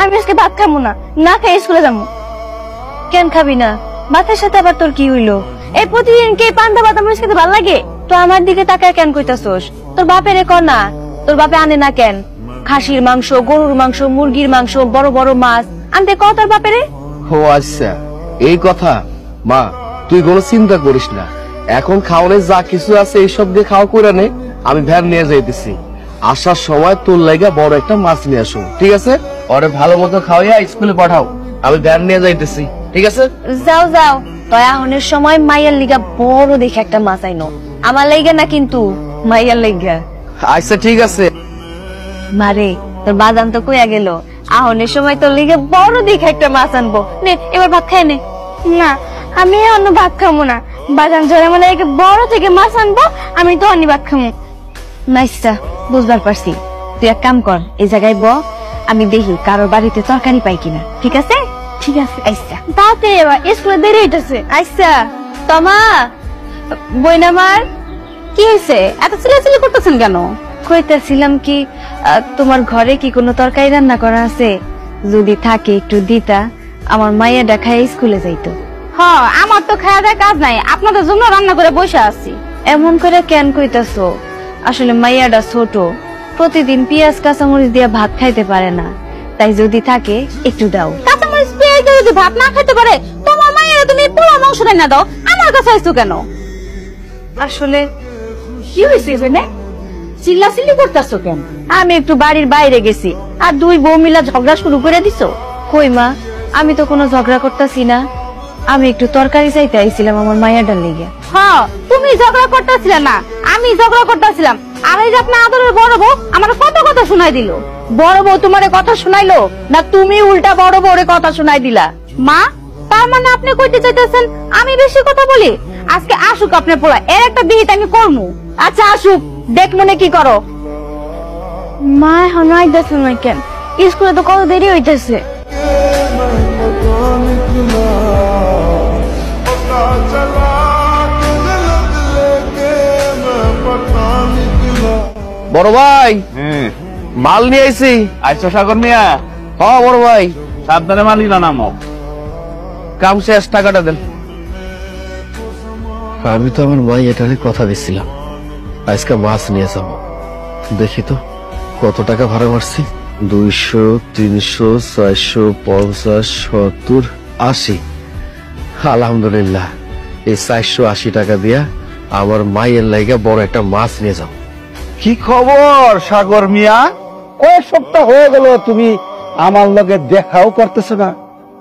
আমি আজকে ভাত খাবো না, না খেয়ে স্কুলে যাবো। কেন খাবি না? ভাতের সাথে আবার তোর কি হইলো? এই প্রতিদিন কে পান্তা ভাত আমার খেতে ভালো লাগে? তো আমার দিকে তাকায় কেন কইতাছস? তোর বাপেরে কর না, তোর বাপে আনে না কেন? খাসির মাংস, গরুর মাংস, মুরগির মাংস, বড় বড় মাছ আনতে কও তোর বাপেরে। ও আচ্ছা, এই কথা। মা তুই কোনো চিন্তা করিস না, এখন খাওয়ালে যা কিছু আছে এইসব দিয়ে খাওয়া করে নে। আমি ভ্যান নিয়ে যাইতেছি, আসার সময় তোর লাগা বড় একটা মাছ নিয়ে আসো, ঠিক আছে? ওরে ভালো মতো খাওয়াইয়া স্কুলে পাঠাও, আমি ভ্যান নিয়ে যাইতেছি, ঠিক আছে? যাও যাও, তয়াহনের সময় মাইয়ার লিগা বড় দেখে একটা মাছ আইনো, আমার লাইগা না কিন্তু, মাইয়ার লাইগা। আচ্ছা ঠিক আছে। মারে তোর বাদাম তো কইয়া গেল, আহনের সময় তোর লিগে বড় দেখে একটা মাছ আনবো। নে এবার ভাত খাই নে। না আমি অন্য ভাত খাবো না, বাদাম জলে মানে বড় থেকে মাছ আনবো, আমি তো অন্য ভাত খাবো। নাইসা বুঝবার পারছি, তুই এক কাম কর, এই জায়গায় ব, আমি দেখি কারোর বাড়িতে তরকারি পাই কিনা, ঠিক আছে? ঠিক আছে আইসা, তাতে এবার স্কুলে দেরি হইতেছে। আইসা তমা বইনামার কি হয়েছে, এত চিল্লাচিল্লি করতেছেন কেন? কইতাছিলাম কি তোমার ঘরে কি কোনো তরকারি রান্না করা আছে? যদি থাকে একটু দিতা, আমার মাইয়া দেখায় স্কুলে যাইতো। হ্যাঁ আমার তো খাওয়া দাওয়ার কাজ নাই, আপনাদের জন্য রান্না করে বসে আছি। এমন করে কেন কইতাছো? আসলে মাইয়াটা ছোট, প্রতিদিন পেঁয়াজ কাঁচামরিচ দিয়ে ভাত খাইতে পারে না, তাই যদি থাকে একটু দাও। কাঁচামরিচ পেঁয়াজ দিয়ে যদি ভাত না খাইতে পারে, তোমার মাইয়ারে তুমি পোলা মাংস রান্না দাও, আমার কাছে আইছো কেন? আসলে কি হয়েছে এখানে? চিল্লাচিল্লি করতেছো কেন? আমি একটু বাড়ির বাইরে গেছি, আর দুই বউ মিলা ঝগড়া শুরু করে দিছো। কই মা, আমি তো কোনো ঝগড়া করতেছি না, আমি একটু তরকারি চাইতে আইছিলাম আমার মায়ের লেগে। হ্যাঁ তুমি ঝগড়া করতেছিলে না, আমি ঝগড়া করতেছিলাম। আর এই যে আপনার আদরের বড় বউ আমার কত কথা শোনাই দিল। বড় বউ তোমারে কথা শোনাইলো না তুমি উল্টা বড় বউরে কথা শোনাই দিলা? মা তার মানে আপনি কইতে চাইতেছেন আমি বেশি কথা বলি? আজকে আসুক আপনার পোলা, এর একটা বিহিত আমি করবো। আচ্ছা আসুক, দেখ মনে কি করো। মা এখন আইতেছে না কেন? স্কুলে তো কত দেরি হইতেছে। বড় ভাই মাল নিয়ে আইছি। আচ্ছা সাগর মিয়া, হ্যাঁ বড় ভাই। সাবধানে মানি না নামো। কাম শেষ, টাকাটা দেন। আমি তো আমার মাই এটারই কথা দিচ্ছিলাম, আজকে মাছ নিয়ে যাবো। দেখি তো কত টাকা ভাড়া মারছি। 200, 300, 400, 50, 70, 80। আলহামদুলিল্লাহ, এই 480 টাকা দিয়া আমার মায়ের লাইগা বড় একটা মাছ নিয়ে যাবো। কি খবর সাগর মিয়া? কয়েক সপ্তাহ হয়ে গেল তুমি আমার লগে দেখাও করতেছ না,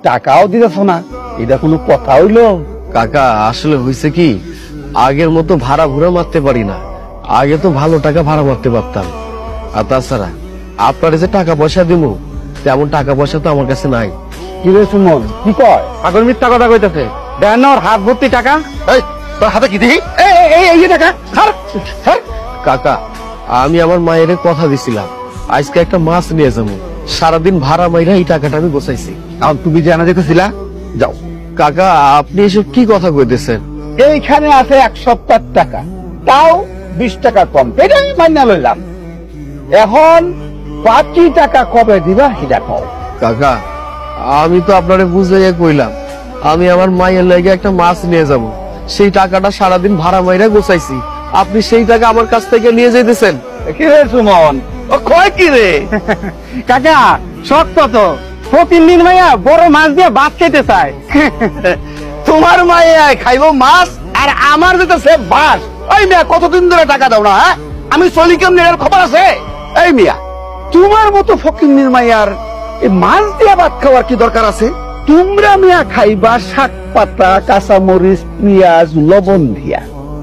টাকাও দিতেছ না, এটা কোনো কথা হইলো? কাকা আসলে হয়েছে কি, আগের মতো ভাড়া ভুড়া মারতে পারি না। আগে তো ভালো টাকা ভাড়া মারতে পারতাম। আর তাছাড়া আপনার যে টাকা পয়সা দিব, তেমন টাকা পয়সা তো আমার কাছে নাই। কি রে সুমন, কি কয়? সাগর মিথ্যা কথা কইতেছে। দেন ওর হাত ভর্তি টাকা। এই তোর হাতে কি দেখি? এই টাকা কাকা আমি আমার মায়ের কথা দিছিলাম, আজকে একটা মাছ নিয়ে যাবো। সারাদিন ভাড়া মাইরা এই টাকাটা আমি গোছাইছি। আর তুমি জানা যেতেছিলা, যাও। কাকা আপনি এসব কি কথা কইতেছেন? এইখানে আছে 1 সপ্তাহ টাকা, তাও 20 টাকা কম, এটা আমি মান্য লইলাম। এখন বাকি টাকা কবে দিবা সেটা কও। কাকা আমি তো আপনারে বুঝাইয়া কইলাম আমি আমার মায়ের লাগে একটা মাছ নিয়ে যাব, সেই টাকাটা সারাদিন ভাড়া মাইরা গোছাইছি, আপনি সেই টাকা আমার কাছ থেকে নিয়ে যেতেছেন? কি রে সুমন, ও কয় কি রে? কাকা শক্ত তো, প্রতিদিন মাইয়া বড় মাছ দিয়ে ভাত খেতে চায়। তোমার মাইয়া খাইবো মাছ আর আমার যেটা সে বাস। ওই মিয়া কতদিন ধরে টাকা দাও না? হ্যাঁ আমি চলি কেমন এর খবর আছে? এই মিয়া তোমার মতো ফকিন্নির মাইয়ার এই মাছ দিয়ে ভাত খাওয়ার কি দরকার আছে? তোমরা মিয়া খাইবা শাক পাতা, কাঁচামরিচ, পেঁয়াজ, লবণ দিয়া।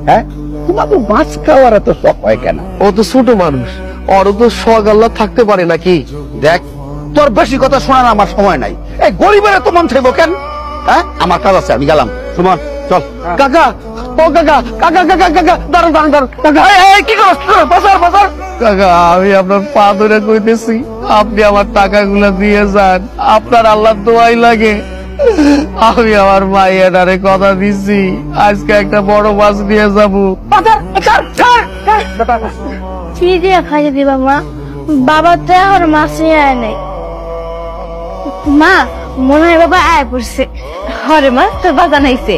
হ্যাঁ তোমাকে মাছ খাওয়ার এত শখ হয় কেন? ও তো ছোট মানুষ, ওরও তো শখ আল্লাহ থাকতে পারে নাকি? দেখ তোর বেশি কথা শোনার আমার সময় নাই। এই গরিবের তো মন চাইবো কেন? হ্যাঁ আমার কাজ আছে, আমি গেলাম। সুমন চল। কাকা ও কাকা, কাকা কাকা কাকা দাঁড়ান দাঁড়ান দাঁড়ান। কাকা কি করছ? বাজার বাজার। কাকা আমি আপনার পা ধরে কইতেছি, আপনি আমার টাকাগুলো দিয়ে যান, আপনার আল্লাহ দোয়াই লাগে। আমি আমার মাইয়াটারে কথা দিচ্ছি আজকে একটা বড় মাছ নিয়ে যাবো। কি দিয়ে খাইয়ে দিবা মা? বাবা তো আর মাছ নিয়ে আয় নাই। মা মনে হয় বাবা আয় পড়ছে। হরে মা তোর বাজান আইছে।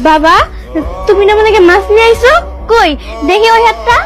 বাবা তুমি না মনে হয় মাছ নিয়ে আইছো? কই দেখি ওই হাতটা।